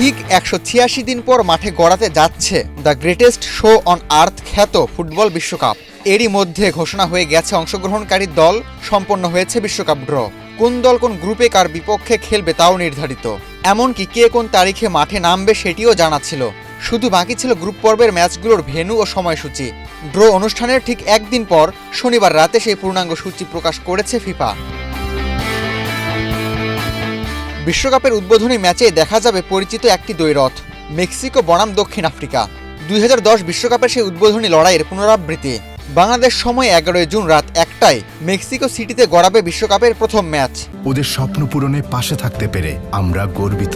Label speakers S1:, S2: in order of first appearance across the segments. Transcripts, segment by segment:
S1: ঠিক ১৮৬ দিন পর মাঠে গড়াতে যাচ্ছে the greatest show on earth খ্যাত ফুটবল বিশ্বকাপ। এরই মধ্যে ঘোষণা হয়ে গেছে অংশগ্রহণকারী দল, সম্পন্ন হয়েছে বিশ্বকাপ ড্র। কোন দল কোন গ্রুপে কার বিপক্ষে খেলবে তাও নির্ধারিত। এমনকি কে কোন তারিখে মাঠে নামবে সেটিও জানা ছিল। শুধু বাকি ছিল গ্রুপ পর্বের ম্যাচগুলোর ভেন্যু ও সময়সূচি। ড্র অনুষ্ঠানের ঠিক একদিন পর শনিবার রাতে সেই পূর্ণাঙ্গ সূচি প্রকাশ করেছে ফিফা। বিশ্বকাপের উদ্বোধনী ম্যাচে দেখা যাবে পরিচিত একটি দ্বৈরথ, মেক্সিকো বনাম দক্ষিণ আফ্রিকা। ২০১০ বিশ্বকাপের সেই উদ্বোধনী লড়াইয়ের পুনরাবৃত্তি। বাংলাদেশ সময় ১১ জুন রাত ১টায় মেক্সিকো সিটিতে গড়াবে বিশ্বকাপের প্রথম ম্যাচ।
S2: ওদের স্বপ্ন পূরণে পাশে থাকতে পেরে আমরা গর্বিত।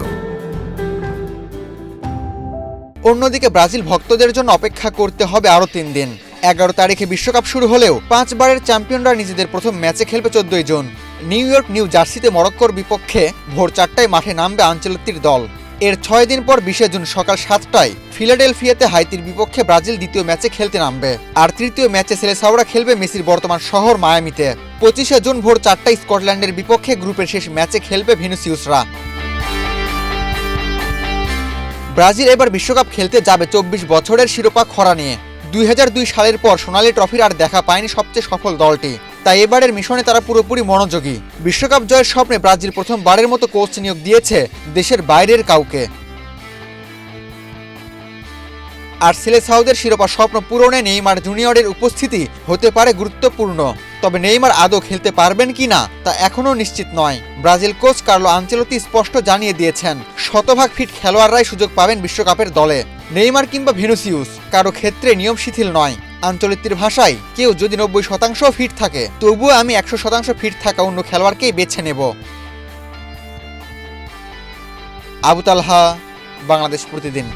S1: অন্যদিকে ব্রাজিল ভক্তদের জন্য অপেক্ষা করতে হবে আরও ৩ দিন। ১১ তারিখে বিশ্বকাপ শুরু হলেও ৫ বারের চ্যাম্পিয়নরা নিজেদের প্রথম ম্যাচে খেলবে ১৪ জুন। নিউ ইয়র্ক নিউ জার্সিতে মরক্কোর বিপক্ষে ভোর ৪টায় মাঠে নামবে আনচেলত্তির দল। এর ৬ দিন পর ২০ জুন সকাল ৭টায় ফিলাডেলফিয়াতে হাইতির বিপক্ষে ব্রাজিল দ্বিতীয় ম্যাচে খেলতে নামবে। আর তৃতীয় ম্যাচে সেলেসাওরা খেলবে মেসির বর্তমান শহর মায়ামিতে। ২৫ জুন ভোর ৪টায় স্কটল্যান্ডের বিপক্ষে গ্রুপের শেষ ম্যাচে খেলবে ভিনিসিয়াসরা। ব্রাজিল এবার বিশ্বকাপ খেলতে যাবে ২৪ বছরের শিরোপা খরা নিয়ে। ২০০২ সালের পর সোনালী ট্রফির আর দেখা পায়নি সবচেয়ে সফল দলটি, তাই এবারের মিশনে তারা পুরোপুরি মনোযোগী। বিশ্বকাপ জয়ের স্বপ্নে ব্রাজিল প্রথমবারের মতো কোচ নিয়োগ দিয়েছে দেশের বাইরের কাউকে। আর সেলেসাওদের শিরোপা স্বপ্ন পূরণে নেইমার জুনিয়রের উপস্থিতি হতে পারে গুরুত্বপূর্ণ। তবে নেইমার আদৌ খেলতে পারবেন কিনা তা এখনও নিশ্চিত নয়। ব্রাজিল কোচ কার্লো আনচেলত্তি স্পষ্ট জানিয়ে দিয়েছেন, শতভাগ ফিট খেলোয়াড়রাই সুযোগ পাবেন বিশ্বকাপের দলে। নেইমার কিংবা ভিনিসিয়াস কারো ক্ষেত্রে নিয়ম শিথিল নয়। আনচেলত্তির ভাষায়, কেউ যদি ৯০% ফিট থাকে তবুও আমি ১০০% ফিট থাকা অন্য খেলোয়াড়কেই বেছে নেব। আবু তালহা, বাংলাদেশ প্রতিদিন।